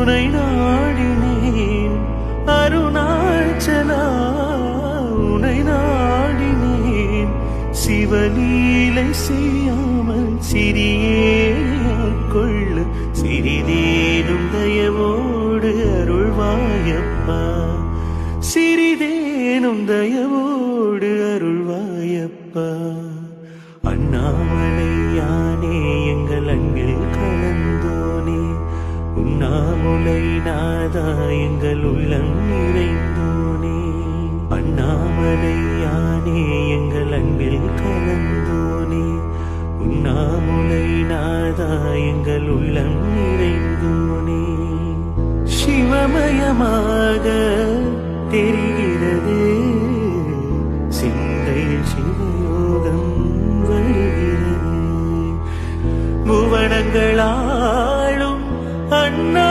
உனை நாடினேன் அருணாச்சலா, உனை நாடினேன் சிவலீலை செய்யாமல் சிறியேற்கொள்ள சிறிதேனும் தயவோடு அருள்வாயப்பா, சிறிதேனும் தயவோடு அருள்வாயப்பா. அண்ணாமலை யானே எங்கள் அன்பில் கலந்தோனே, உண்ணாமுலை நாதா எங்கள் உள்ளம் நிறைந்தோனே. அண்ணாமலை யானே எங்கள் அன்பில் கலந்தோனே, உண்ணாமுலை நாதா எங்கள் உள்ளம் நிறைந்தோனே. சிவமயமாக தெரிகிறது சிந்தையில் சிவயோகம் வருகிறது. புவனங்களாளும் அண்ணா